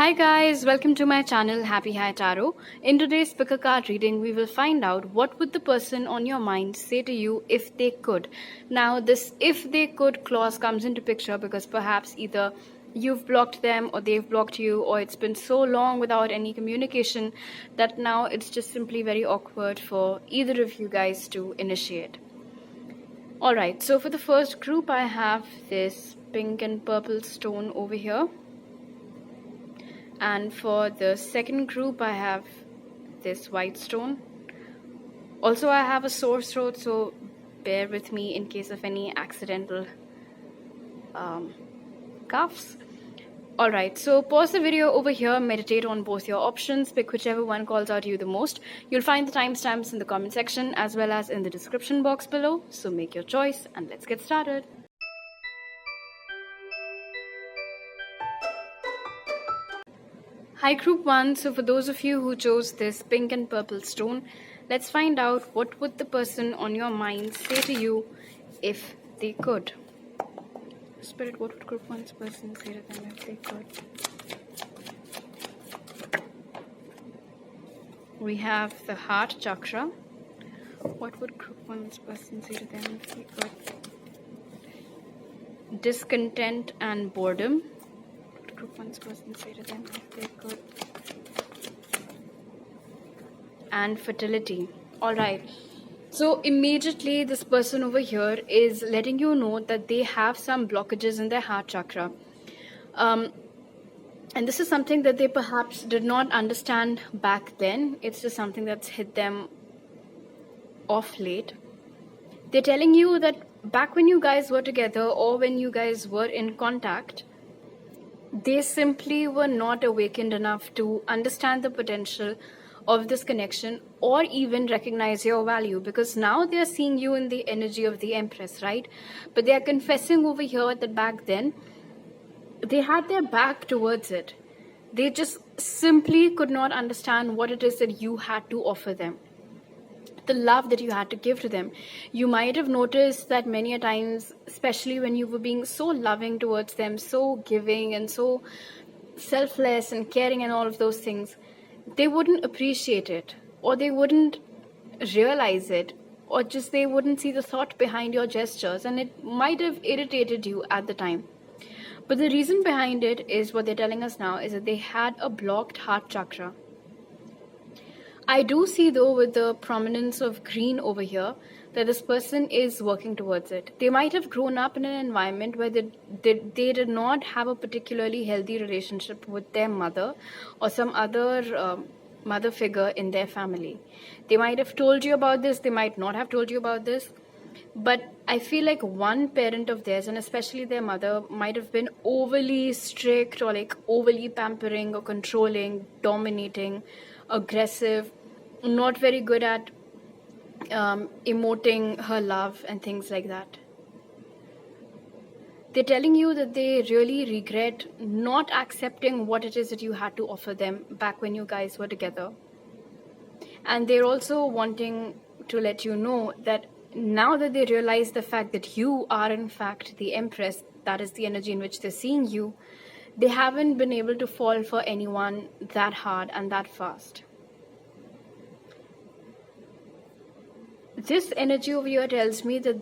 Hi guys, welcome to my channel Happy High Tarot. In today's pick a card reading, we will find out what would the person on your mind say to you if they could. Now this if they could clause comes into picture because perhaps either you've blocked them or they've blocked you, or it's been so long without any communication that now it's just simply very awkward for either of you guys to initiate. Alright, so for the first group I have this pink and purple stone over here. And for the second group I have this white stone. Also I have a sore throat, so bear with me in case of any accidental coughs. Alright, so pause the video over here, meditate on both your options, pick whichever one calls out to you the most. You'll find the timestamps in the comment section as well as in the description box below, so make your choice and let's get started. Hi group 1, so for those of you who chose this pink and purple stone, let's find out what would the person on your mind say to you if they could. Spirit, what would group 1's person say to them if they could? We have the heart chakra. What would group 1's person say to them if they could? Discontent and boredom. Group 1's person say to them if they could. And fertility. Alright, so immediately this person over here is letting you know that they have some blockages in their heart chakra, and this is something that they perhaps did not understand back then. It's just something that's hit them off late. They're telling you that back when you guys were together or when you guys were in contact, they simply were not awakened enough to understand the potential of this connection or even recognize your value, because now they are seeing you in the energy of the Empress, right? But they are confessing over here that back then they had their back towards it. They just simply could not understand what it is that you had to offer them, the love that you had to give to them. You might have noticed that many a times, especially when you were being so loving towards them, so giving and so selfless and caring and all of those things, they wouldn't appreciate it, or they wouldn't realize it, or just they wouldn't see the thought behind your gestures, and it might have irritated you at the time. But the reason behind it is what they're telling us now is that they had a blocked heart chakra. I do see though, with the prominence of green over here, that this person is working towards it. They might have grown up in an environment where they did not have a particularly healthy relationship with their mother or some other mother figure in their family. They might have told you about this, they might not have told you about this, but I feel like one parent of theirs, and especially their mother, might have been overly strict or like overly pampering or controlling, dominating, aggressive, not very good at emoting her love and things like that. They're telling you that they really regret not accepting what it is that you had to offer them back when you guys were together. And they're also wanting to let you know that now that they realize the fact that you are in fact the Empress, that is the energy in which they're seeing you, they haven't been able to fall for anyone that hard and that fast. This energy over here tells me that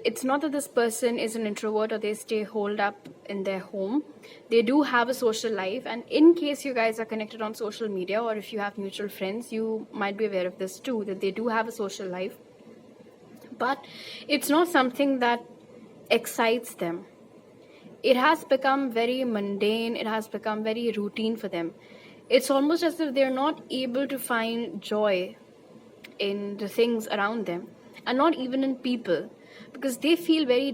it's not that this person is an introvert or they stay holed up in their home. They do have a social life, and in case you guys are connected on social media or if you have mutual friends, you might be aware of this too, that they do have a social life. But it's not something that excites them. It has become very mundane, it has become very routine for them. It's almost as if they're not able to find joy in the things around them, and not even in people, because they feel very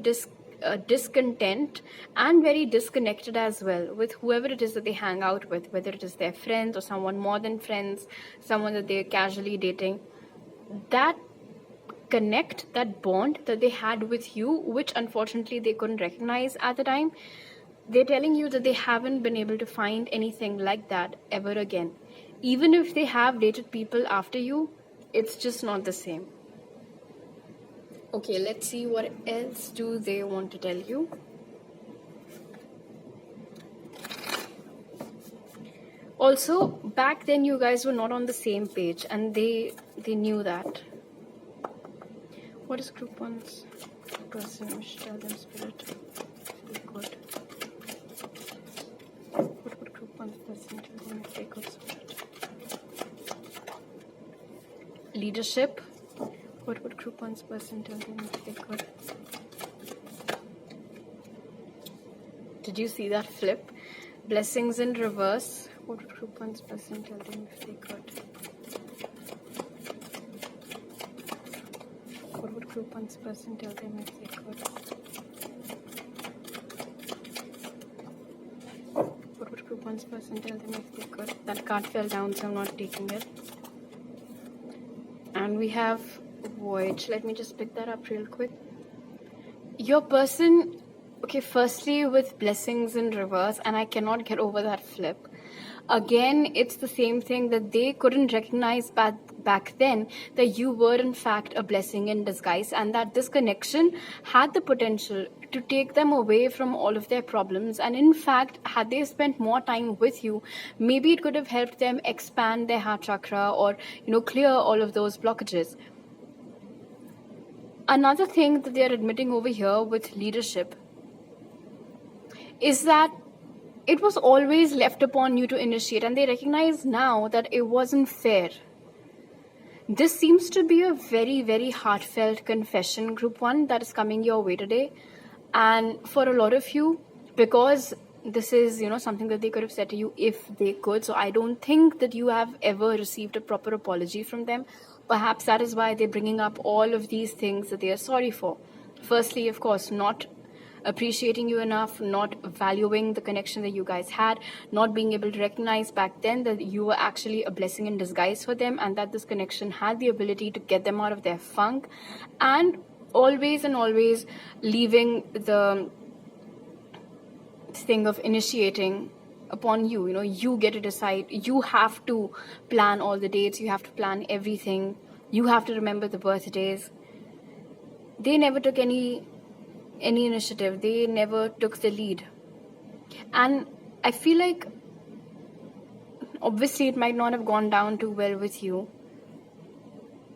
discontent and very disconnected as well with whoever it is that they hang out with, whether it is their friends or someone more than friends, someone that they're casually dating. That connect, that bond that they had with you, which unfortunately they couldn't recognize at the time, they're telling you that they haven't been able to find anything like that ever again. Even if they have dated people after you, it's just not the same. Okay, let's see what else do they want to tell you. Also, back then you guys were not on the same page, and they knew that. What is group 1's person? We should tell them spirit. Be good. What would group 1's person tell them if they could spirit? Leadership. What would group 1's person tell them if they could? Did you see that flip? Blessings in reverse. What would group 1's person tell them if they could? What would group 1's person tell them if they could? What would group 1's person tell them if they could? That card fell down, so I'm not taking it. And we have Voyage. Let me just pick that up real quick. Your person, okay, firstly with blessings in reverse, and I cannot get over that flip. Again, it's the same thing that they couldn't recognize back then that you were in fact a blessing in disguise, and that this connection had the potential to take them away from all of their problems. And in fact, had they spent more time with you, maybe it could have helped them expand their heart chakra, or clear all of those blockages. Another thing that they're admitting over here with leadership is that it was always left upon you to initiate, and they recognize now that it wasn't fair. This seems to be a very, very heartfelt confession, group 1, that is coming your way today. And for a lot of you, because this is, something that they could have said to you if they could. So I don't think that you have ever received a proper apology from them. Perhaps that is why they're bringing up all of these things that they are sorry for. Firstly, of course, not appreciating you enough, not valuing the connection that you guys had, not being able to recognize back then that you were actually a blessing in disguise for them, and that this connection had the ability to get them out of their funk, and always leaving the thing of initiating upon you. You get to decide, you have to plan all the dates, you have to plan everything, you have to remember the birthdays. They never took any initiative, they never took the lead. And I feel like obviously it might not have gone down too well with you.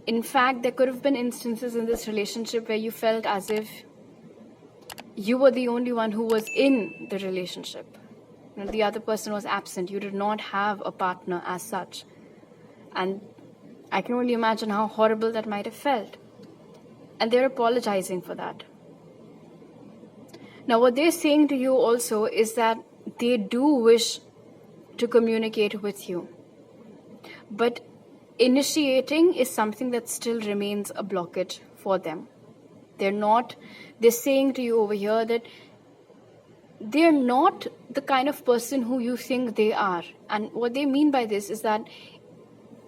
In fact, there could have been instances in this relationship where you felt as if you were the only one who was in the relationship. The other person was absent. You did not have a partner as such. And I can only imagine how horrible that might have felt. And they're apologizing for that. Now, what they're saying to you also is that they do wish to communicate with you. But initiating is something that still remains a blockage for them. They're saying to you over here that they're not the kind of person who you think they are. And what they mean by this is that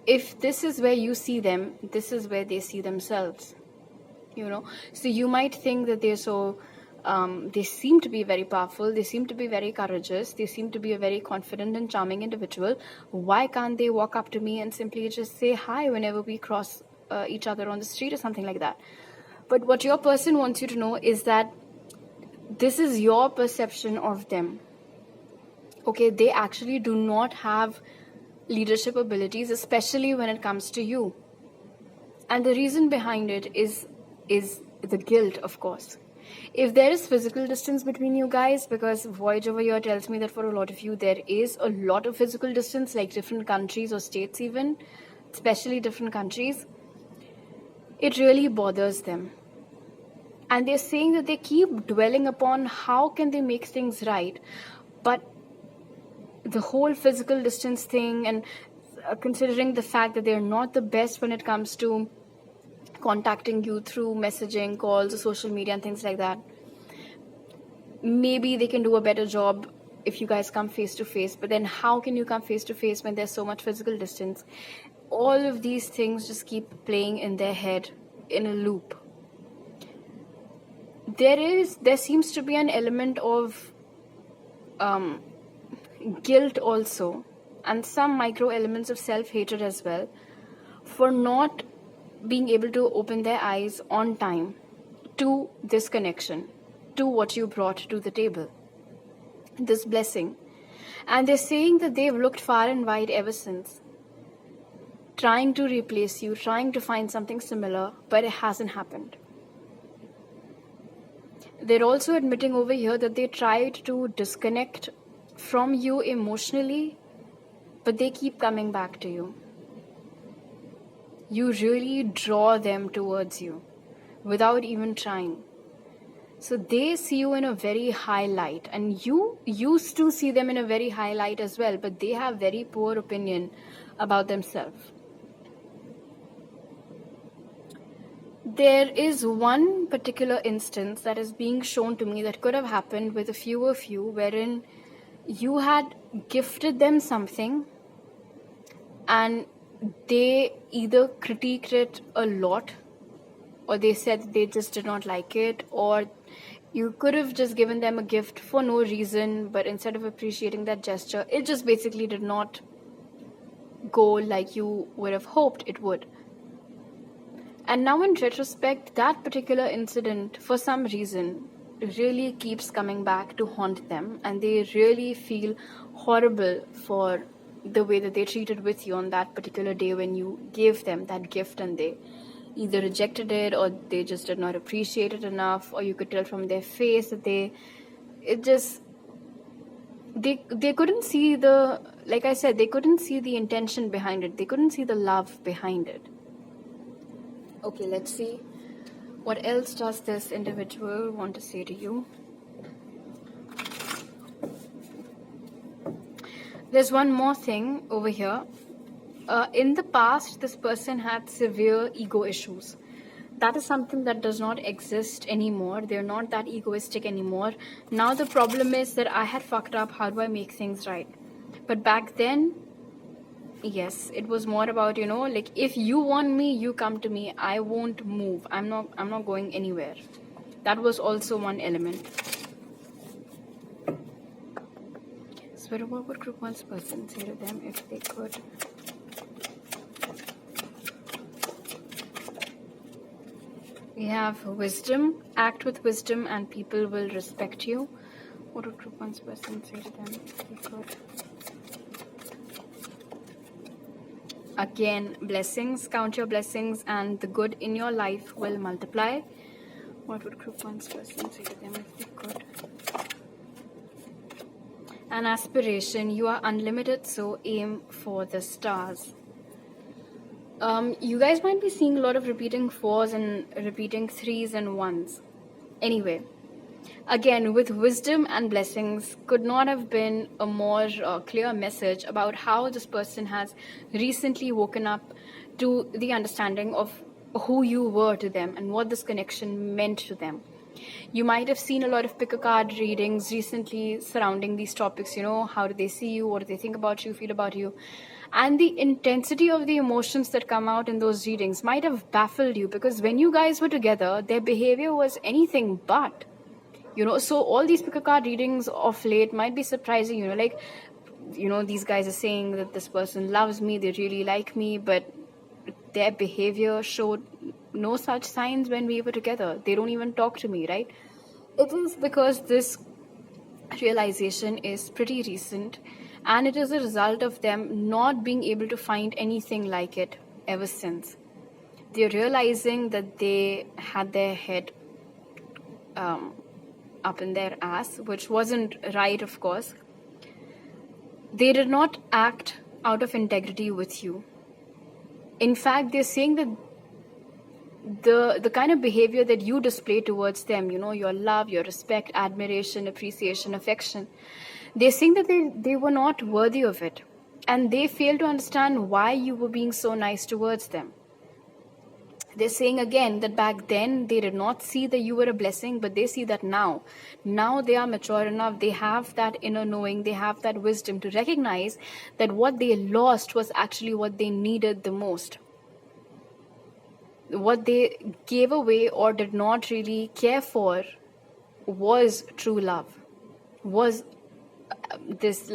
if this is where you see them, this is where they see themselves. So you might think that they're so they seem to be very powerful, they seem to be very courageous, they seem to be a very confident and charming individual. Why can't they walk up to me and simply just say hi whenever we cross each other on the street or something like that? But what your person wants you to know is that this is your perception of them. Okay, they actually do not have leadership abilities, especially when it comes to you. And the reason behind it is the guilt, of course. If there is physical distance between you guys, because Voyage over here tells me that for a lot of you there is a lot of physical distance, like different countries or states even, especially different countries, it really bothers them. And they're saying that they keep dwelling upon how can they make things right, but the whole physical distance thing, and considering the fact that they're not the best when it comes to contacting you through messaging, calls, or social media and things like that. Maybe they can do a better job if you guys come face to face, but then how can you come face to face when there's so much physical distance? All of these things just keep playing in their head in a loop. There seems to be an element of guilt also, and some micro elements of self-hatred as well, for not being able to open their eyes on time to this connection, to what you brought to the table, this blessing. And they're saying that they've looked far and wide ever since, trying to replace you, trying to find something similar, but it hasn't happened. They're also admitting over here that they tried to disconnect from you emotionally, but they keep coming back to you. You really draw them towards you without even trying. So they see you in a very high light, and you used to see them in a very high light as well, but they have very poor opinion about themselves. There is one particular instance that is being shown to me that could have happened with a few of you, wherein you had gifted them something and they either critiqued it a lot, or they said they just did not like it, or you could have just given them a gift for no reason, but instead of appreciating that gesture, it just basically did not go like you would have hoped it would. And now in retrospect, that particular incident, for some reason, really keeps coming back to haunt them, and they really feel horrible for the way that they treated with you on that particular day when you gave them that gift, and they either rejected it or they just did not appreciate it enough, or you could tell from their face that they couldn't see the, like I said, they couldn't see the intention behind it. They couldn't see the love behind it. Okay, let's see. What else does this individual want to say to you? There's one more thing over here. In the past, this person had severe ego issues. That is something that does not exist anymore. They're not that egoistic anymore. Now the problem is that I had fucked up. How do I make things right? But back then, yes, it was more about, like, if you want me, you come to me. I won't move. I'm not going anywhere. That was also one element. So what would group 1's person say to them if they could? We have wisdom. Act with wisdom and people will respect you. What would group 1's person say to them if they could? Again, blessings. Count your blessings and the good in your life will multiply. What would group 1's person say to them if they could? An aspiration. You are unlimited, so aim for the stars. You guys might be seeing a lot of repeating 4s and repeating 3s and 1s. Anyway, again, with wisdom and blessings, could not have been a more clear message about how this person has recently woken up to the understanding of who you were to them and what this connection meant to them. You might have seen a lot of pick a card readings recently surrounding these topics. How do they see you? What do they think about you, feel about you? And the intensity of the emotions that come out in those readings might have baffled you, because when you guys were together, their behavior was anything but. So all these pick a card readings of late might be surprising, these guys are saying that this person loves me, they really like me, but their behavior showed no such signs when we were together. They don't even talk to me, right? It is because this realization is pretty recent, and it is a result of them not being able to find anything like it ever since. They're realizing that they had their head up in their ass, which wasn't right, of course. They did not act out of integrity with you. In fact, they're saying that the kind of behavior that you display towards them, your love, your respect, admiration, appreciation, affection, they're saying that they were not worthy of it. And they fail to understand why you were being so nice towards them. They're saying again that back then they did not see that you were a blessing, but they see that now. Now they are mature enough, they have that inner knowing, they have that wisdom to recognize that what they lost was actually what they needed the most. What they gave away or did not really care for was true love, was this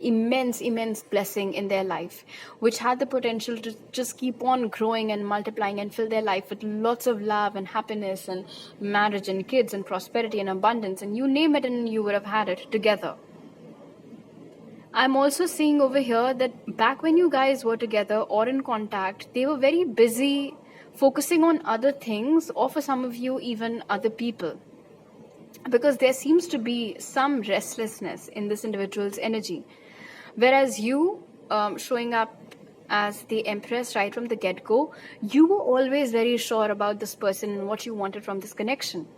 immense blessing in their life, which had the potential to just keep on growing and multiplying and fill their life with lots of love and happiness and marriage and kids and prosperity and abundance, and you name it and you would have had it together. I'm also seeing over here that back when you guys were together or in contact, they were very busy focusing on other things, or for some of you, even other people. Because there seems to be some restlessness in this individual's energy. Whereas you, showing up as the Empress right from the get-go, you were always very sure about this person and what you wanted from this connection.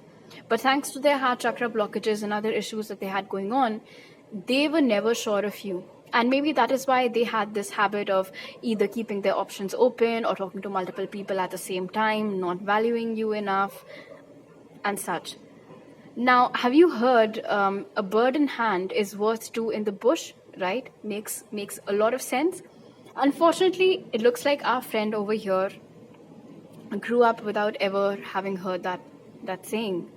But thanks to their heart chakra blockages and other issues that they had going on, they were never sure of you. And maybe that is why they had this habit of either keeping their options open or talking to multiple people at the same time, not valuing you enough, and such. Now, have you heard a bird in hand is worth two in the bush, right? Makes a lot of sense. Unfortunately, it looks like our friend over here grew up without ever having heard that saying.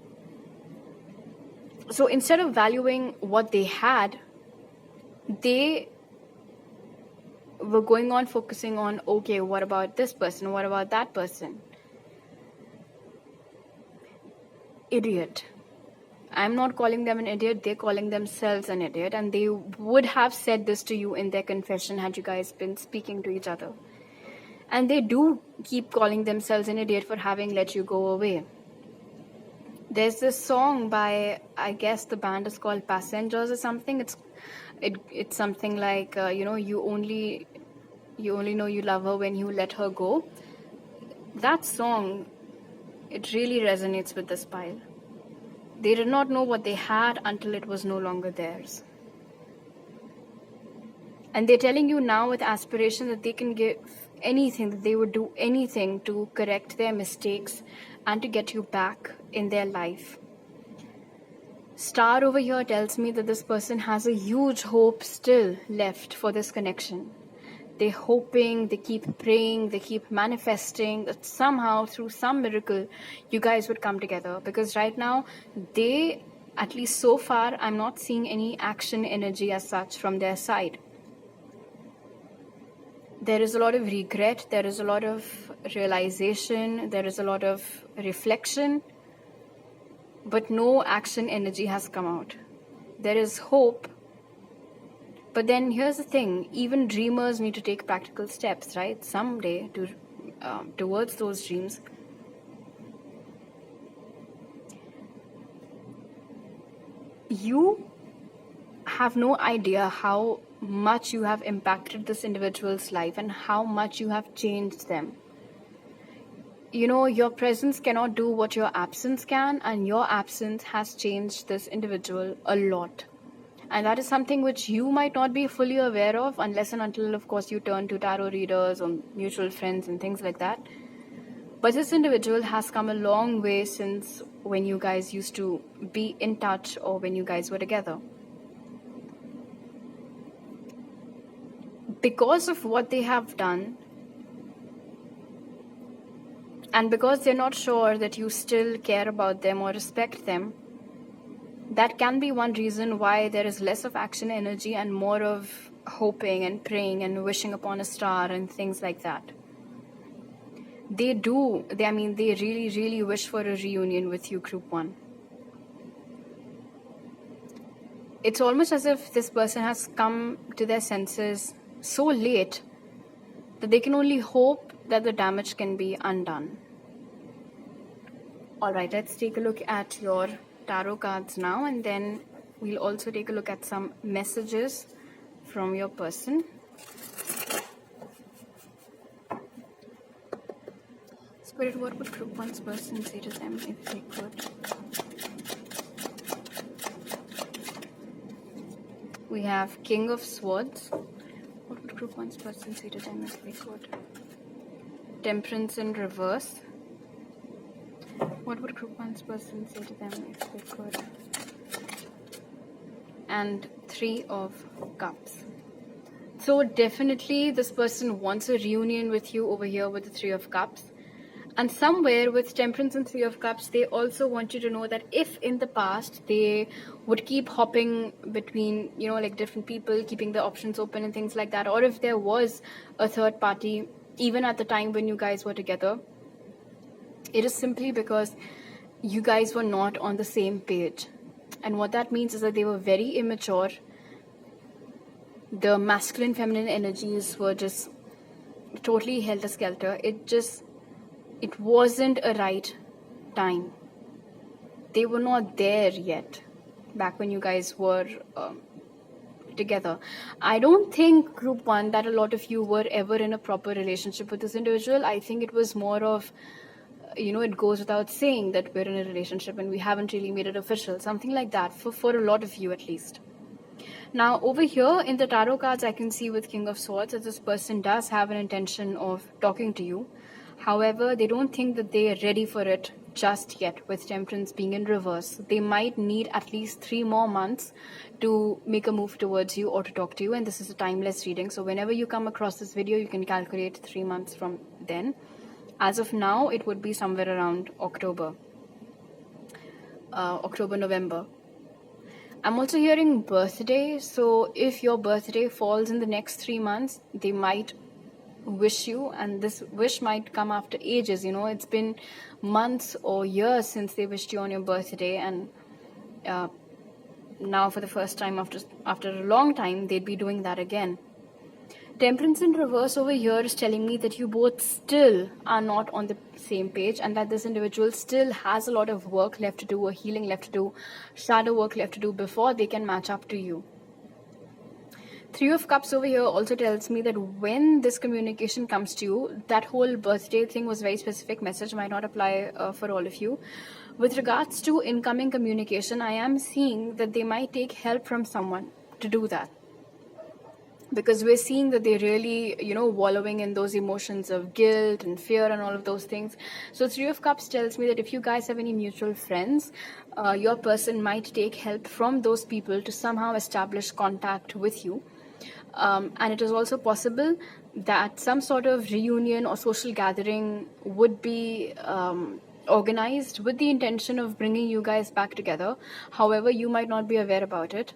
So instead of valuing what they had, they were going on focusing on, okay, what about this person? What about that person? Idiot. I'm not calling them an idiot, they're calling themselves an idiot, and they would have said this to you in their confession had you guys been speaking to each other. And they do keep calling themselves an idiot for having let you go away. There's this song by, I guess the band is called Passengers or something. It's something like, you only know you love her when you let her go. That song, it really resonates with this pile. They did not know what they had until it was no longer theirs. And they're telling you now with aspiration that they can give anything, that they would do anything to correct their mistakes and to get you back in their life. Star over here tells me that this person has a huge hope still left for this connection. They're hoping, they keep praying, they keep manifesting that somehow through some miracle you guys would come together. Because right now they, at least so far, I'm not seeing any action energy as such from their side. There is a lot of regret, there is a lot of realization, there is a lot of reflection, but no action energy has come out. There is hope, but then here's the thing, even dreamers need to take practical steps, right? Someday towards those dreams. You have no idea how much you have impacted this individual's life and how much you have changed them. Your presence cannot do what your absence can, and your absence has changed this individual a lot. And that is something which you might not be fully aware of unless and until, of course, you turn to tarot readers or mutual friends and things like that. But this individual has come a long way since when you guys used to be in touch or when you guys were together. Because of what they have done, and because they're not sure that you still care about them or respect them, that can be one reason why there is less of action energy and more of hoping and praying and wishing upon a star and things like that. They really, really wish for a reunion with you, Group 1. It's almost as if this person has come to their senses so late that they can only hope that the damage can be undone. Alright, let's take a look at your tarot cards now, and then we'll also take a look at some messages from your person. Spirit, what would Group 1's person say to them if they could? We have King of Swords. What would Group 1's person say to them if they could? Temperance in reverse. What would Group 1's person say to them if they could? And Three of Cups. So definitely this person wants a reunion with you over here with the Three of Cups. And somewhere with Temperance and Three of Cups, they also want you to know that if in the past they would keep hopping between, like different people, keeping the options open and things like that, or if there was a third party, even at the time when you guys were together, it is simply because you guys were not on the same page. And what that means is that they were very immature. the masculine feminine energies were just totally helter-skelter. It wasn't a right time. They were not there yet back when you guys were together. I don't think, group 1, that a lot of you were ever in a proper relationship with this individual. I think it was more of, it goes without saying that we're in a relationship and we haven't really made it official, something like that, for a lot of you at least. Now over here in the tarot cards, I can see with King of Swords that this person does have an intention of talking to you. However, they don't think that they are ready for it just yet, with Temperance being in reverse. They might need at least 3 more months to make a move towards you or to talk to you, and this is a timeless reading. So whenever you come across this video, you can calculate 3 months from then. As of now, it would be somewhere around October, November. I'm also hearing birthday, so if your birthday falls in the next 3 months, they might wish you, and this wish might come after ages. It's been months or years since they wished you on your birthday, and now for the first time after a long time, they'd be doing that again. Temperance in reverse over here is telling me that you both still are not on the same page, and that this individual still has a lot of work left to do, or healing left to do, shadow work left to do before they can match up to you. 3 of Cups over here also tells me that when this communication comes to you, that whole birthday thing was very specific message, might not apply for all of you. With regards to incoming communication, I am seeing that they might take help from someone to do that, because we're seeing that they're really, wallowing in those emotions of guilt and fear and all of those things. So 3 of Cups tells me that if you guys have any mutual friends, your person might take help from those people to somehow establish contact with you. And it is also possible that some sort of reunion or social gathering would be organized with the intention of bringing you guys back together. However, you might not be aware about it,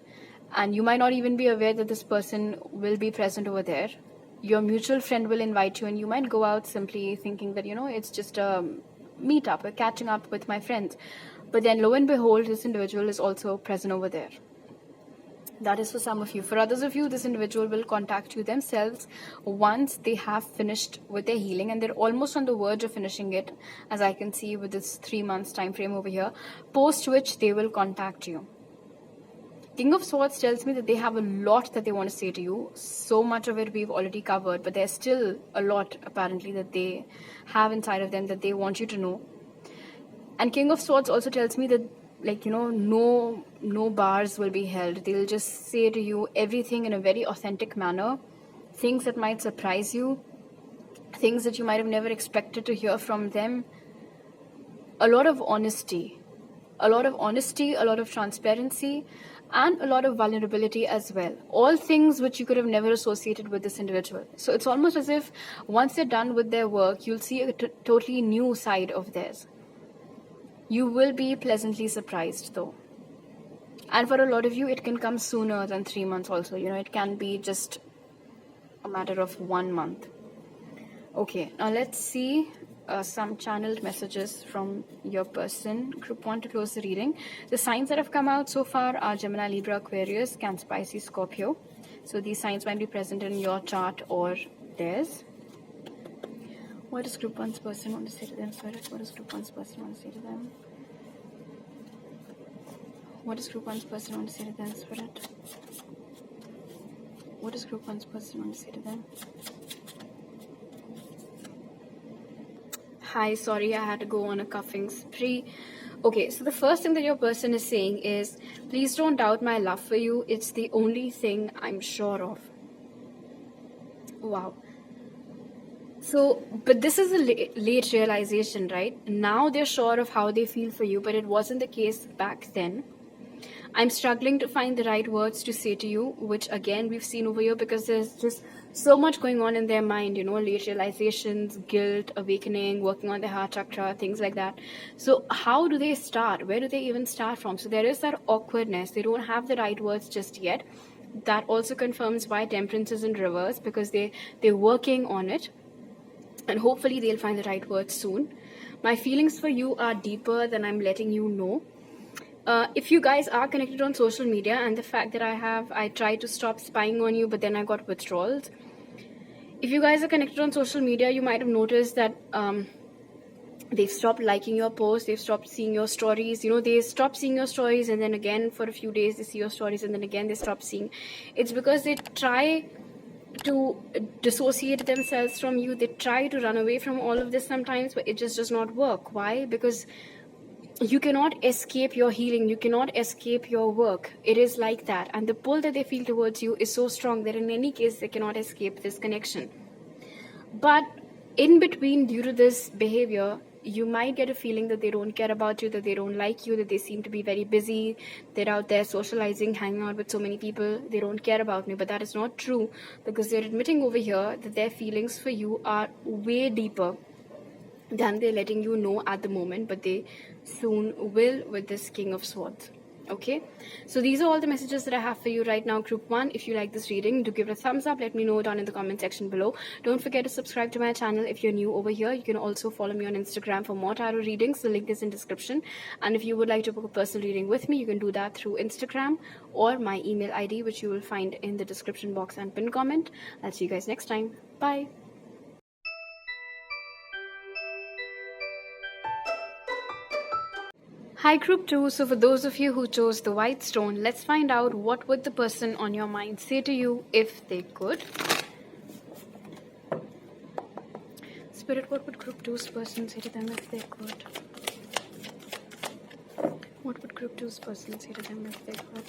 and you might not even be aware that this person will be present over there. Your mutual friend will invite you, and you might go out simply thinking that, it's just a meetup, a catching up with my friends. But then lo and behold, this individual is also present over there. That is for some of you. For others of you, this individual will contact you themselves once they have finished with their healing, and they're almost on the verge of finishing it, as I can see with this 3 months time frame over here, post which they will contact you. King of Swords tells me that they have a lot that they want to say to you. So much of it we've already covered, but there's still a lot apparently that they have inside of them that they want you to know. And King of Swords also tells me that, no bars will be held. They'll just say to you everything in a very authentic manner, things that might surprise you, things that you might have never expected to hear from them. A lot of honesty, a lot of transparency, and a lot of vulnerability as well. All things which you could have never associated with this individual. So it's almost as if once they're done with their work, you'll see a totally new side of theirs. You will be pleasantly surprised though. And for a lot of you, it can come sooner than 3 months also. It can be just a matter of 1 month. Okay, now let's see some channeled messages from your person. Group 1 to close the reading. The signs that have come out so far are Gemini, Libra, Aquarius, Cancer, Pisces, Scorpio. So these signs might be present in your chart or theirs. What does Group 1's person want to say to them, Spirit? What does Group 1's person want to say to them? What does Group 1's person want to say to them, Spirit? What does Group 1's person want to say to them? Hi, sorry, I had to go on a coughing spree. Okay, so the first thing that your person is saying is, please don't doubt my love for you. It's the only thing I'm sure of. Wow. So, but this is a late realization, right? Now they're sure of how they feel for you, but it wasn't the case back then. I'm struggling to find the right words to say to you, which again we've seen over here, because there's just so much going on in their mind, late realizations, guilt, awakening, working on their heart chakra, things like that. So how do they start? Where do they even start from? So there is that awkwardness. They don't have the right words just yet. That also confirms why Temperance is in reverse, because they're working on it. And hopefully they'll find the right words soon. My feelings for you are deeper than I'm letting you know. If you guys are connected on social media, and the fact that I tried to stop spying on you, but then I got withdrawals. If you guys are connected on social media, you might have noticed that they've stopped liking your posts, they've stopped seeing your stories. They stop seeing your stories, and then again for a few days they see your stories, and then again they stop seeing. It's because they try to dissociate themselves from you. They try to run away from all of this sometimes, but it just does not work. Why? Because you cannot escape your healing, you cannot escape your work. It is like that, and the pull that they feel towards you is so strong that in any case they cannot escape this connection. But in between, due to this behavior, you might get a feeling that they don't care about you, that they don't like you, that they seem to be very busy, they're out there socializing, hanging out with so many people, they don't care about me. But that is not true, because they're admitting over here that their feelings for you are way deeper than they're letting you know at the moment, but they soon will with this King of Swords. Okay, so these are all the messages that I have for you right now, Group 1. If you like this reading, do give it a thumbs up. Let me know down in the comment section below. Don't forget to subscribe to my channel if you're new over here. You can also follow me on Instagram for more tarot readings. The link is in description. And if you would like to book a personal reading with me, you can do that through Instagram or my email ID, which you will find in the description box and pinned comment. I'll see you guys next time. Bye. Hi Group 2, so for those of you who chose the white stone, let's find out what would the person on your mind say to you if they could. Spirit, what would Group 2's person say to them if they could? What would Group 2's person say to them if they could?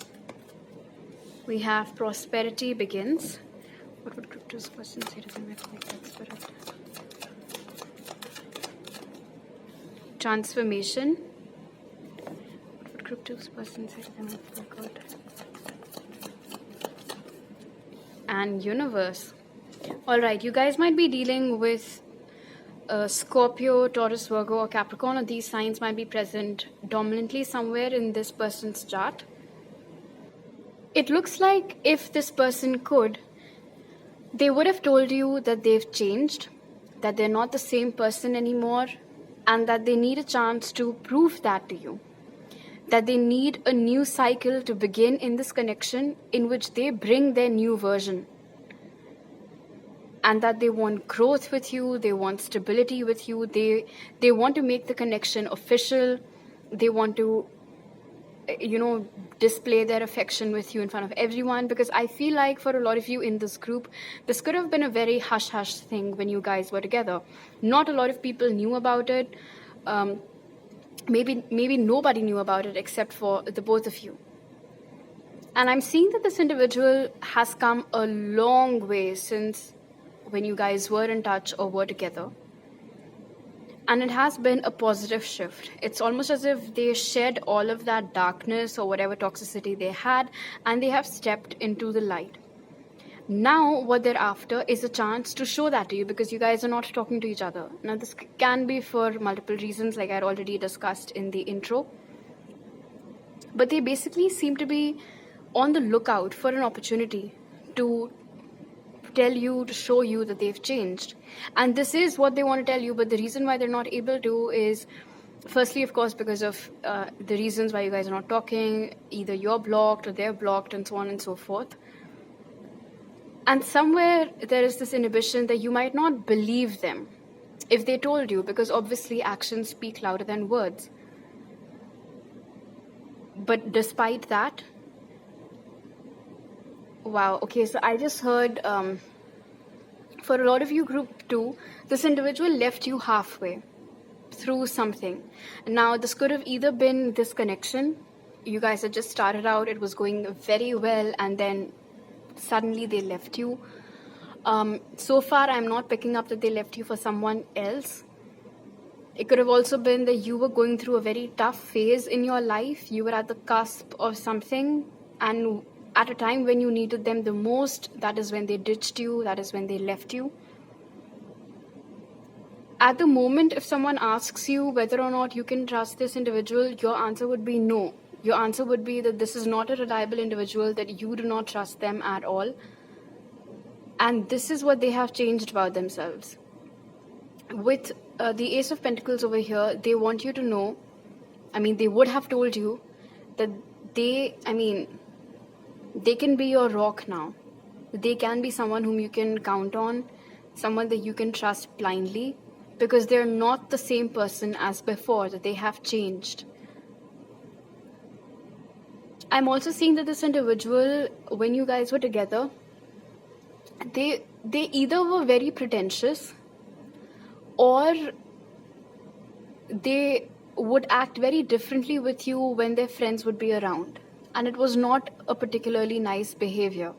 We have prosperity begins. What would Group 2's person say to them if they could, Spirit? Transformation. Group 2's person say to them if they could. And universe. Alright, you guys might be dealing with Scorpio, Taurus, Virgo or Capricorn, or these signs might be present dominantly somewhere in this person's chart. It looks like if this person could, they would have told you that they've changed, that they're not the same person anymore, and that they need a chance to prove that to you. That they need a new cycle to begin in this connection in which they bring their new version. And that they want growth with you, they want stability with you, they want to make the connection official, they want to, display their affection with you in front of everyone. Because I feel like for a lot of you in this group, this could have been a very hush-hush thing when you guys were together. Not a lot of people knew about it. Maybe nobody knew about it except for the both of you. And I'm seeing that this individual has come a long way since when you guys were in touch or were together. And it has been a positive shift. It's almost as if they shed all of that darkness or whatever toxicity they had, and they have stepped into the light. Now what they're after is a chance to show that to you, because you guys are not talking to each other. Now this can be for multiple reasons, like I had already discussed in the intro. But they basically seem to be on the lookout for an opportunity to tell you, to show you that they've changed. And this is what they want to tell you, but the reason why they're not able to is, firstly, of course, because of the reasons why you guys are not talking. Either you're blocked or they're blocked and so on and so forth. And somewhere there is this inhibition that you might not believe them if they told you, because obviously actions speak louder than words. But despite that, wow, okay, so I just heard, for a lot of you Group 2, this individual left you halfway through something. Now this could have either been this connection, you guys had just started out, it was going very well, and then suddenly they left you. So far I'm not picking up that they left you for someone else. It could have also been that you were going through a very tough phase in your life. You were at the cusp of something, and at a time when you needed them the most, that is when they ditched you, that is when they left you. At the moment, if someone asks you whether or not you can trust this individual, your answer would be no. Your answer would be that this is not a reliable individual, that you do not trust them at all. And this is what they have changed about themselves. With the Ace of Pentacles over here, they want you to know, they would have told you that they can be your rock now. They can be someone whom you can count on, someone that you can trust blindly, because they're not the same person as before, that they have changed. I'm also seeing that this individual, when you guys were together, they either were very pretentious, or they would act very differently with you when their friends would be around. And it was not a particularly nice behavior.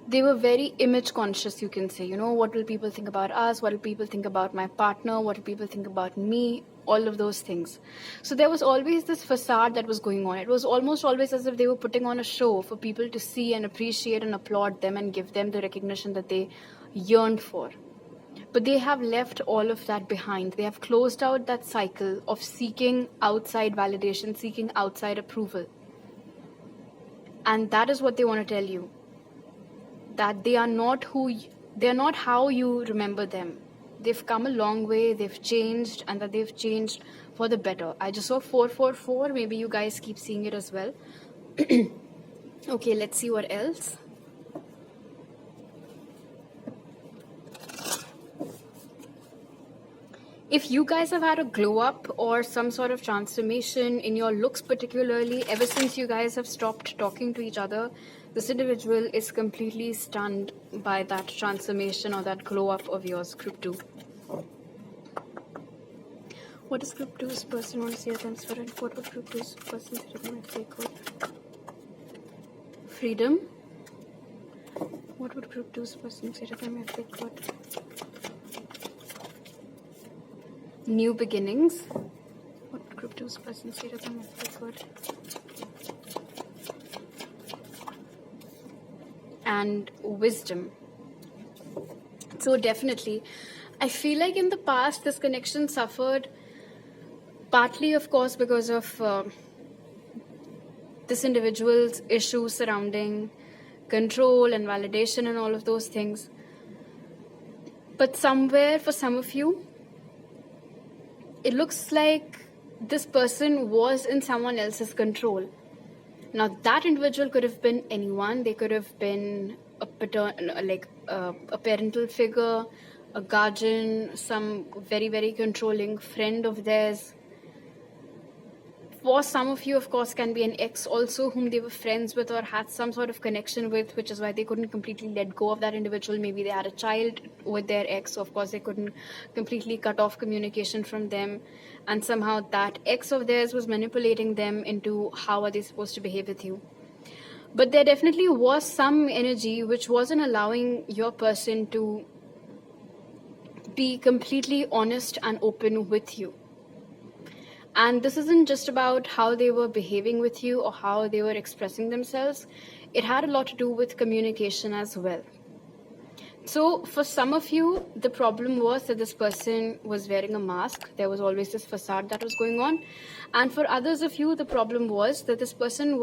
They were very image conscious, you can say. You know, what will people think about us? What will people think about my partner? What will people think about me? All of those things. So there was always this facade that was going on. It was almost always as if they were putting on a show for people to see and appreciate and applaud them and give them the recognition that they yearned for. But they have left all of that behind. They have closed out that cycle of seeking outside validation, seeking outside approval. And that is what they want to tell you. That they are not how you remember them. They've come a long way, they've changed, and that they've changed for the better. I just saw 444, maybe you guys keep seeing it as well. Okay, let's see what else. If you guys have had a glow up or some sort of transformation in your looks particularly, ever since you guys have stopped talking to each other, this individual is completely stunned by that transformation or that glow up of yours, group 2. What does group 2's person want to say attempts for it? What would group 2's person say to them if they could? Freedom. What would group 2's person say to them if they could? New beginnings. What would group 2's person say to them if they could? And wisdom. So definitely, I feel like in the past this connection suffered partly, of course, because of this individual's issues surrounding control and validation and all of those things. But somewhere, for some of you, it looks like this person was in someone else's control. Now, that individual could have been anyone. They could have been a parental figure, a guardian, some very, very controlling friend of theirs. For some of you, of course, can be an ex also whom they were friends with or had some sort of connection with, which is why they couldn't completely let go of that individual. Maybe they had a child with their ex, so of course they couldn't completely cut off communication from them. And somehow that ex of theirs was manipulating them into how are they supposed to behave with you. But there definitely was some energy which wasn't allowing your person to be completely honest and open with you. And this isn't just about how they were behaving with you or how they were expressing themselves. It had a lot to do with communication as well. So for some of you, the problem was that this person was wearing a mask. There was always this facade that was going on. And for others of you, the problem was that this person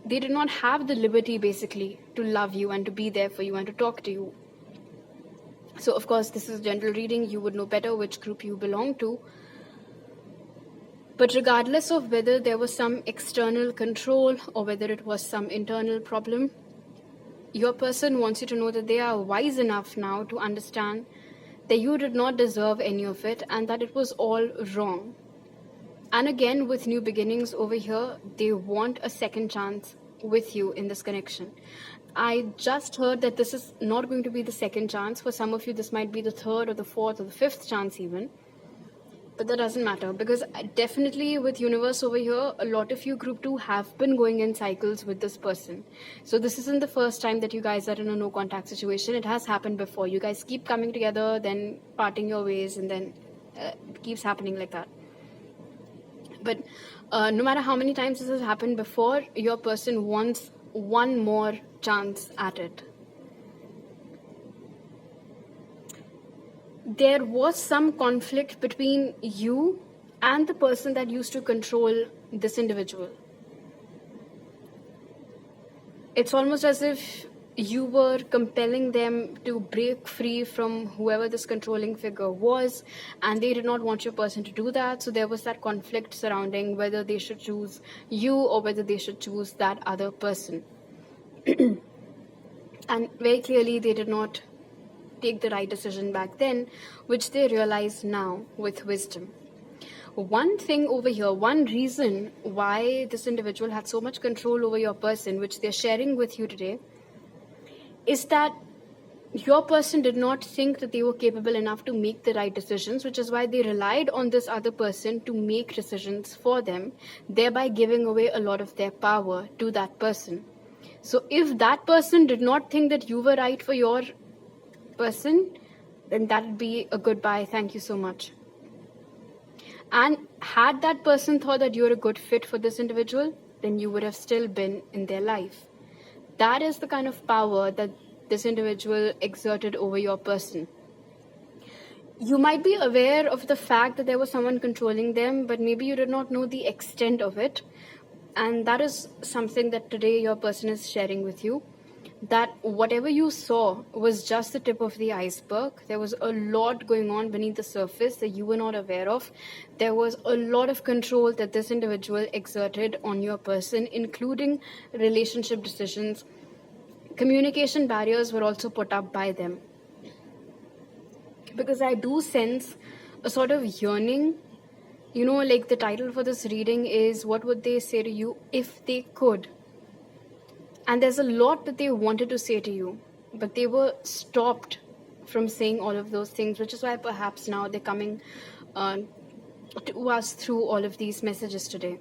they did not have the liberty basically to love you and to be there for you and to talk to you. So of course, this is general reading. You would know better which group you belong to. But regardless of whether there was some external control or whether it was some internal problem, your person wants you to know that they are wise enough now to understand that you did not deserve any of it and that it was all wrong. And again, with new beginnings over here, they want a second chance with you in this connection. I just heard that this is not going to be the second chance. For some of you, this might be the third or the fourth or the fifth chance even. But that doesn't matter, because definitely with universe over here, a lot of you group 2 have been going in cycles with this person. So this isn't the first time that you guys are in a no contact situation. It has happened before. You guys keep coming together, then parting your ways, and then it keeps happening like that. But no matter how many times this has happened before, your person wants one more chance at it. There was some conflict between you and the person that used to control this individual. It's almost as if you were compelling them to break free from whoever this controlling figure was, and they did not want your person to do that. So there was that conflict surrounding whether they should choose you or whether they should choose that other person. And very clearly they did not take the right decision back then, which they realize now with wisdom. One thing over here, one reason why this individual had so much control over your person, which they're sharing with you today, is that your person did not think that they were capable enough to make the right decisions, which is why they relied on this other person to make decisions for them, thereby giving away a lot of their power to that person. So if that person did not think that you were right for your person, then that would be a goodbye, thank you so much. And had that person thought that you're a good fit for this individual, then you would have still been in their life. That is the kind of power that this individual exerted over your person. You might be aware of the fact that there was someone controlling them, but maybe you did not know the extent of it. And that is something that today your person is sharing with you. That whatever you saw was just the tip of the iceberg. There was a lot going on beneath the surface that you were not aware of. There was a lot of control that this individual exerted on your person, including relationship decisions. Communication barriers were also put up by them. Because I do sense a sort of yearning. You know, like the title for this reading is, what would they say to you if they could? And there's a lot that they wanted to say to you, but they were stopped from saying all of those things, which is why perhaps now they're coming to us through all of these messages today.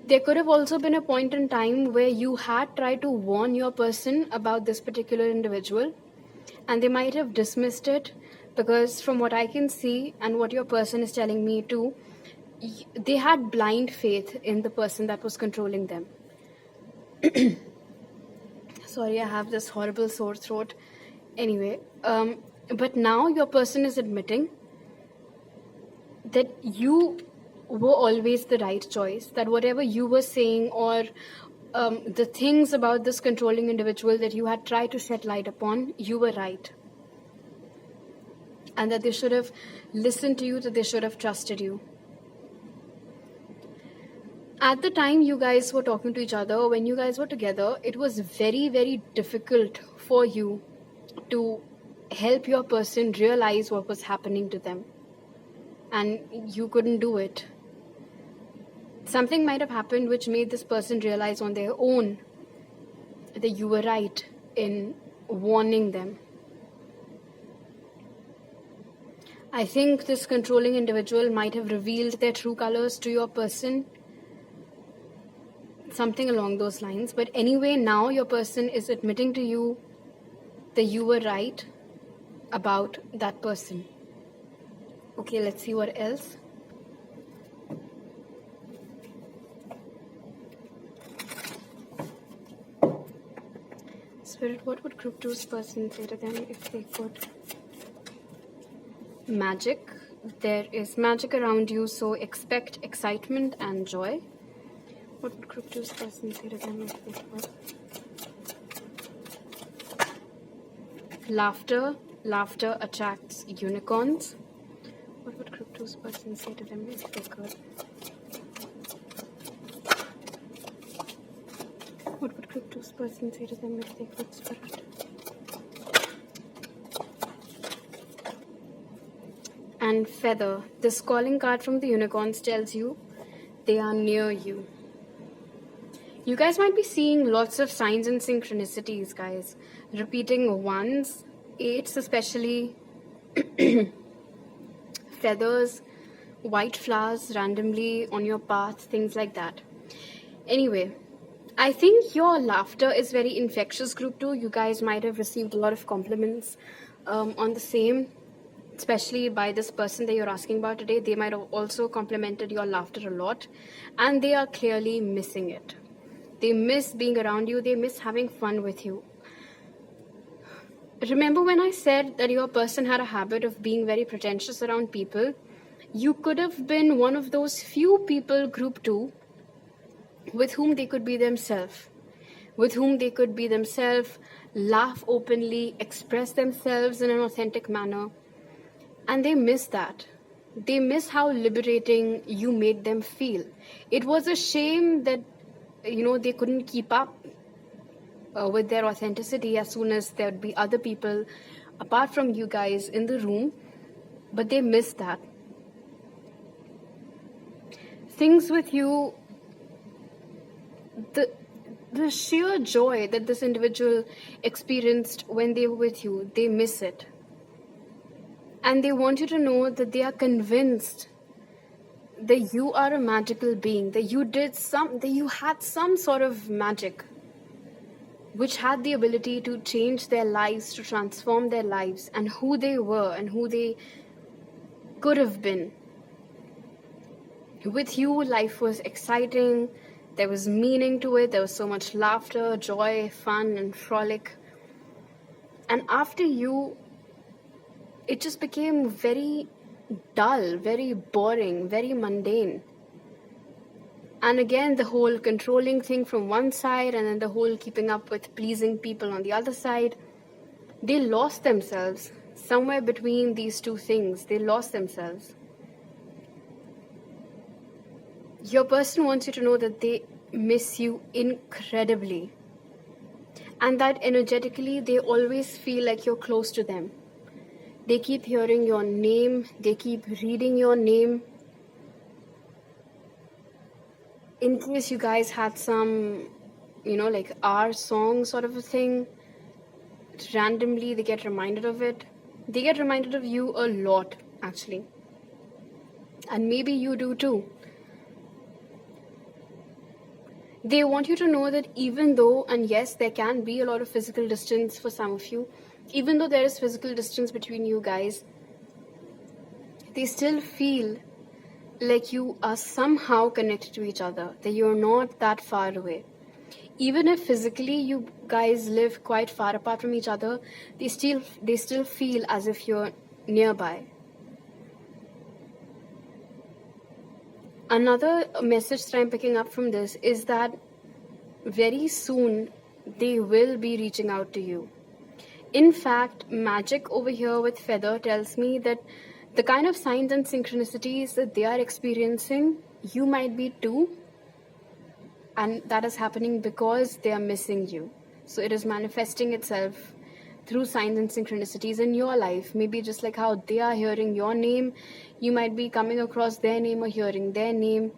There could have also been a point in time where you had tried to warn your person about this particular individual, and they might have dismissed it, because from what I can see and what your person is telling me too, they had blind faith in the person that was controlling them. Sorry, I have this horrible sore throat. Anyway, but now your person is admitting that you were always the right choice, that whatever you were saying or the things about this controlling individual that you had tried to shed light upon, you were right. And that they should have listened to you, that they should have trusted you. At the time you guys were talking to each other, when you guys were together, it was very, very difficult for you to help your person realize what was happening to them. And you couldn't do it. Something might have happened which made this person realize on their own that you were right in warning them. I think this controlling individual might have revealed their true colors to your person. Something along those lines. But anyway, now your person is admitting to you that you were right about that person. Okay, let's see what else. Spirit, what would group 2's person say to them if they could? Magic. There is magic around you, so expect excitement and joy. What would group 2's person say to them if they could? Laughter. Laughter attracts unicorns. What would group 2's person say to them if they could? What would group 2's person say to them if they could, Spirit? And feather. This calling card from the unicorns tells you they are near you. You guys might be seeing lots of signs and synchronicities, guys. Repeating ones, 8s especially, feathers, white flowers randomly on your path, things like that. Anyway, I think your laughter is very infectious, group 2. You guys might have received a lot of compliments on the same, especially by this person that you're asking about today. They might have also complimented your laughter a lot, and they are clearly missing it. They miss being around you. They miss having fun with you. Remember when I said that your person had a habit of being very pretentious around people? You could have been one of those few people, group 2, with whom they could be themselves. with whom they could be themselves, laugh openly, express themselves in an authentic manner. And they miss that. They miss how liberating you made them feel. It was a shame that, they couldn't keep up with their authenticity as soon as there would be other people apart from you guys in the room, but they missed that. Things with you, the sheer joy that this individual experienced when they were with you, they miss it. And they want you to know that they are convinced that you are a magical being, that you had some sort of magic which had the ability to change their lives, to transform their lives, and who they were and who they could have been. With you, life was exciting, there was meaning to it, there was so much laughter, joy, fun, and frolic. And after you, it just became very dull, very boring, very mundane. And again, the whole controlling thing from one side, and then the whole keeping up with pleasing people on the other side. They lost themselves somewhere between these two things. They lost themselves. Your person wants you to know that they miss you incredibly, and that energetically they always feel like you're close to them. They keep hearing your name, they keep reading your name. In case you guys had some, like our song sort of a thing, randomly they get reminded of it. They get reminded of you a lot, actually. And maybe you do too. They want you to know that even though, and yes, there can be a lot of physical distance for some of you, even though there is physical distance between you guys, they still feel like you are somehow connected to each other, that you're not that far away. Even if physically you guys live quite far apart from each other, they still feel as if you're nearby. Another message that I'm picking up from this is that very soon they will be reaching out to you. In fact, magic over here with Feather tells me that the kind of signs and synchronicities that they are experiencing, you might be too. And that is happening because they are missing you. So it is manifesting itself through signs and synchronicities in your life. Maybe just like how they are hearing your name, you might be coming across their name or hearing their name,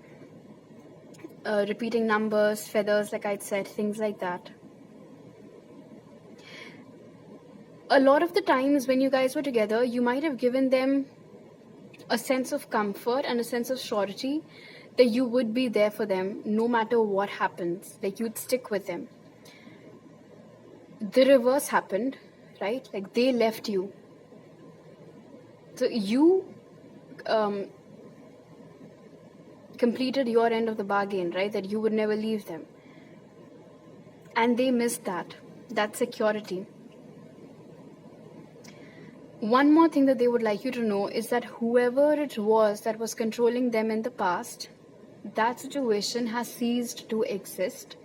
repeating numbers, feathers, like I said, things like that. A lot of the times when you guys were together, you might have given them a sense of comfort and a sense of surety that you would be there for them no matter what happens, like you'd stick with them. The reverse happened, right? Like they left you. So you completed your end of the bargain, right? That you would never leave them. And they missed that security. One more thing that they would like you to know is that whoever it was that was controlling them in the past, that situation has ceased to exist.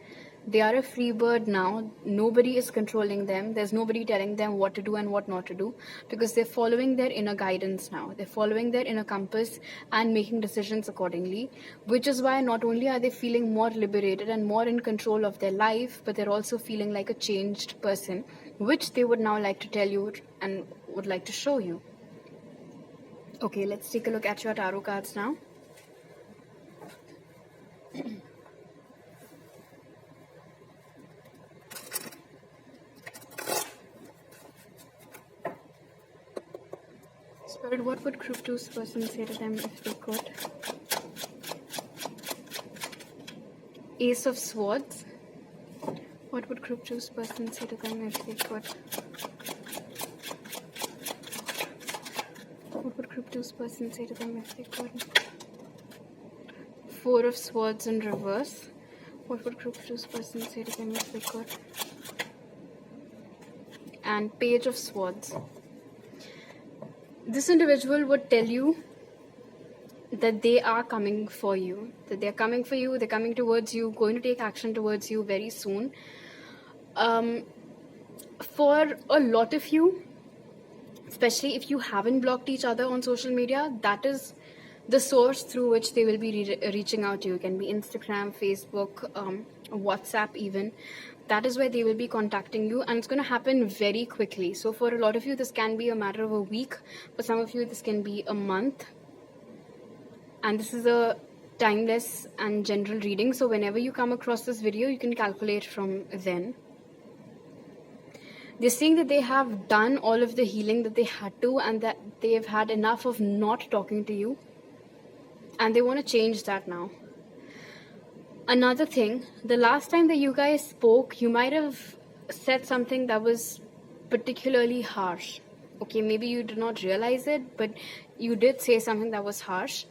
They are a free bird now. Nobody is controlling them. There's nobody telling them what to do and what not to do, because they're following their inner guidance now. They're following their inner compass and making decisions accordingly, which is why not only are they feeling more liberated and more in control of their life, but they're also feeling like a changed person, which they would now like to tell you and would like to show you. Okay, let's take a look at your tarot cards now. Spirit, what would group 2's person say to them if they could? Ace of Swords. What would group 2's person say to them if they could? What would group 2's person say to them if they could? Four of Swords in reverse. What would group 2's person say to them if they could? And Page of Swords. This individual would tell you that they are coming for you, that they're coming for you, they're coming towards you, going to take action towards you very soon. For a lot of you, especially if you haven't blocked each other on social media, that is the source through which they will be reaching out to you. It can be Instagram, Facebook, WhatsApp even. That is where they will be contacting you, and it's going to happen very quickly. So for a lot of you, this can be a matter of a week. For some of you, this can be a month. And this is a timeless and general reading. So whenever you come across this video, you can calculate from then. They're saying that they have done all of the healing that they had to, and that they've had enough of not talking to you. And they want to change that now. Another thing, the last time that you guys spoke, you might have said something that was particularly harsh. Okay, maybe you did not realize it, but you did say something that was harsh.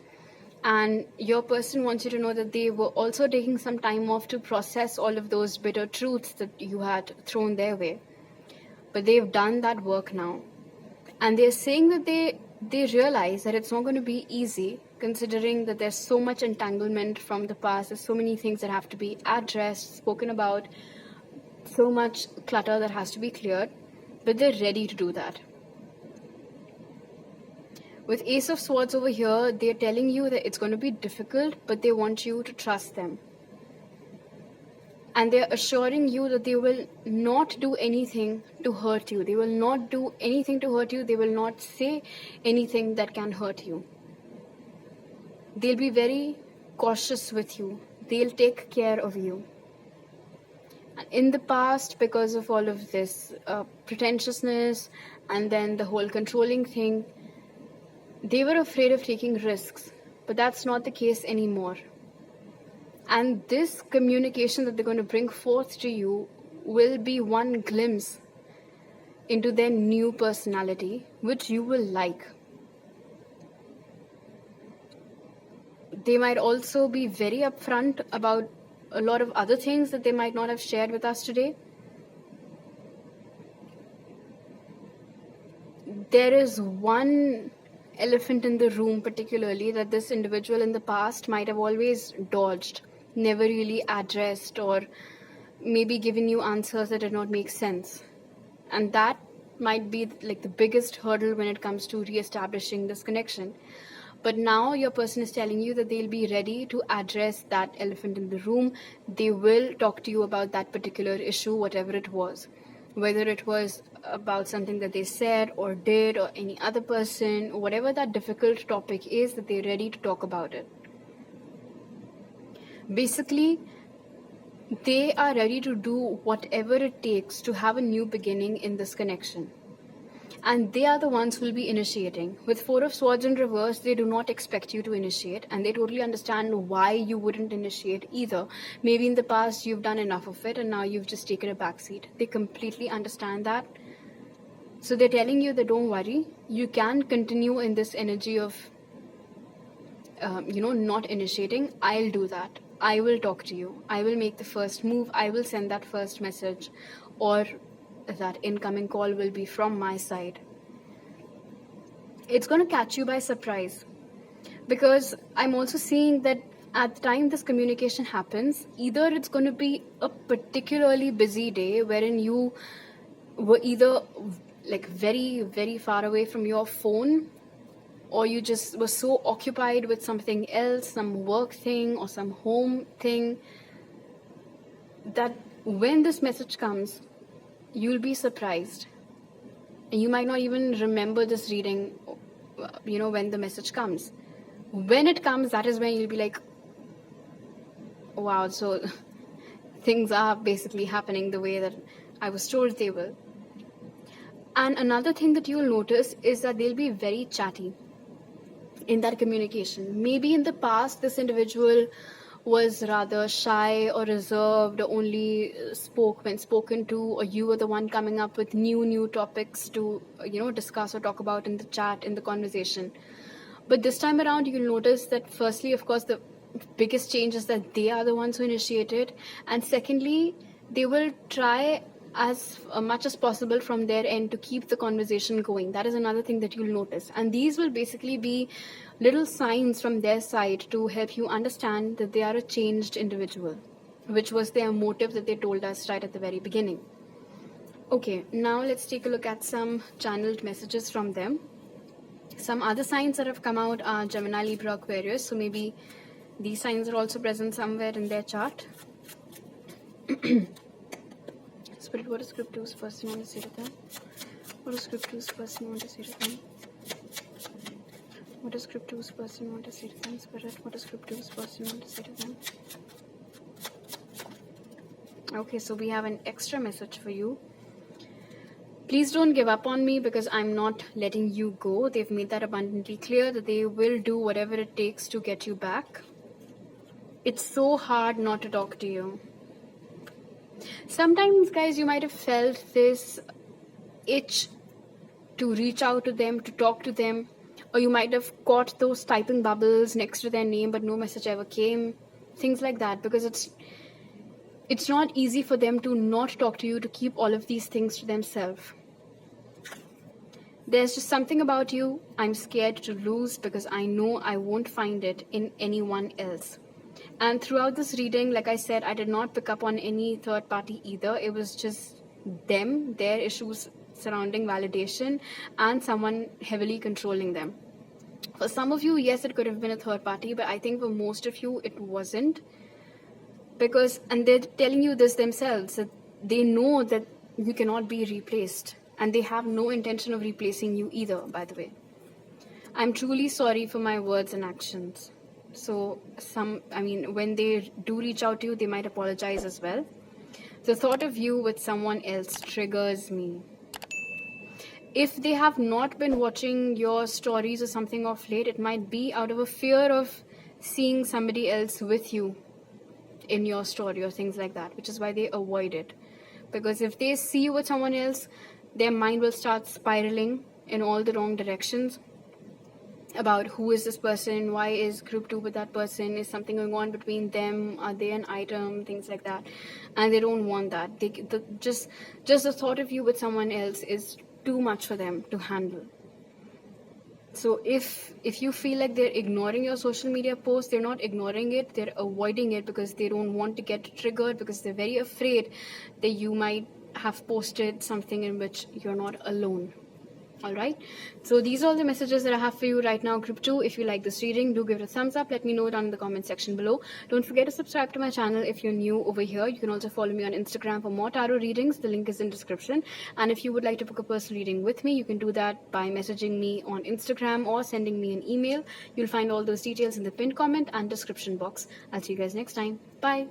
And your person wants you to know that they were also taking some time off to process all of those bitter truths that you had thrown their way. But they've done that work now. And they're saying that they realize that it's not going to be easy, considering that there's so much entanglement from the past. There's so many things that have to be addressed, spoken about, so much clutter that has to be cleared. But they're ready to do that. With Ace of Swords over here, they're telling you that it's going to be difficult, but they want you to trust them. And they're assuring you that they will not do anything to hurt you. They will not do anything to hurt you. They will not say anything that can hurt you. They'll be very cautious with you. They'll take care of you. And in the past, because of all of this pretentiousness and then the whole controlling thing, they were afraid of taking risks. But that's not the case anymore. And this communication that they're going to bring forth to you will be one glimpse into their new personality, which you will like. They might also be very upfront about a lot of other things that they might not have shared with us today. There is one elephant in the room particularly that this individual in the past might have always dodged, never really addressed, or maybe given you answers that did not make sense. And that might be like the biggest hurdle when it comes to re-establishing this connection. But now your person is telling you that they'll be ready to address that elephant in the room. They will talk to you about that particular issue, whatever it was. Whether it was about something that they said or did or any other person, whatever that difficult topic is, that they're ready to talk about it. Basically, they are ready to do whatever it takes to have a new beginning in this connection. And they are the ones who will be initiating. With Four of Swords in reverse, they do not expect you to initiate, and they totally understand why you wouldn't initiate either. Maybe in the past you've done enough of it and now you've just taken a backseat. They completely understand that. So they're telling you that don't worry, you can continue in this energy of not initiating. I'll do that. I will talk to you. I will make the first move. I will send that first message, or that incoming call will be from my side. It's going to catch you by surprise, because I'm also seeing that at the time this communication happens, either it's going to be a particularly busy day wherein you were either like very, very far away from your phone, or you just were so occupied with something else, some work thing or some home thing, that when this message comes, you'll be surprised. And you might not even remember this reading, when the message comes. When it comes, that is when you'll be like, wow, so things are basically happening the way that I was told they will. And another thing that you'll notice is that they'll be very chatty in that communication. Maybe in the past, this individual was rather shy or reserved, or only spoke when spoken to, or you were the one coming up with new topics to discuss or talk about in the chat, in the conversation. But this time around, you'll notice that firstly, of course, the biggest change is that they are the ones who initiated, and secondly, they will try as much as possible from their end to keep the conversation going. That is another thing that you'll notice. And these will basically be little signs from their side to help you understand that they are a changed individual. which was their motive that they told us right at the very beginning. Okay, now let's take a look at some channeled messages from them. Some other signs that have come out are Gemini, Libra, Aquarius. So maybe these signs are also present somewhere in their chart. Spirit, what does Group 2's person want to say to them? What does Group 2's person want to say to them? What does Group 2's person want to say to them, Spirit? What does Group 2's person want to say to them? Okay, so we have an extra message for you. Please don't give up on me because I'm not letting you go. They've made that abundantly clear that they will do whatever it takes to get you back. It's so hard not to talk to you. Sometimes, guys, you might have felt this itch to reach out to them, to talk to them, or you might have caught those typing bubbles next to their name but no message ever came. Things like that, because it's not easy for them to not talk to you, to keep all of these things to themselves. There's just something about you I'm scared to lose because I know I won't find it in anyone else. And throughout this reading, like I said, I did not pick up on any third party either. It was just them, their issues surrounding validation, and someone heavily controlling them. For some of you, yes, it could have been a third party, but I think for most of you, it wasn't. And they're telling you this themselves, that they know that you cannot be replaced. And they have no intention of replacing you either, by the way. I'm truly sorry for my words and actions. So, when they do reach out to you, they might apologize as well. The thought of you with someone else triggers me. If they have not been watching your stories or something of late, it might be out of a fear of seeing somebody else with you in your story or things like that, which is why they avoid it. Because if they see you with someone else, their mind will start spiraling in all the wrong directions about who is this person, why is Group 2 with that person, is something going on between them, are they an item, things like that. And they don't want that. Just the thought of you with someone else is too much for them to handle. So if you feel like they're ignoring your social media posts, they're not ignoring it, they're avoiding it because they don't want to get triggered, because they're very afraid that you might have posted something in which you're not alone. Alright, so these are all the messages that I have for you right now, Group 2. If you like this reading, do give it a thumbs up. Let me know down in the comment section below. Don't forget to subscribe to my channel if you're new over here. You can also follow me on Instagram for more tarot readings. The link is in description. And if you would like to book a personal reading with me, you can do that by messaging me on Instagram or sending me an email. You'll find all those details in the pinned comment and description box. I'll see you guys next time. Bye.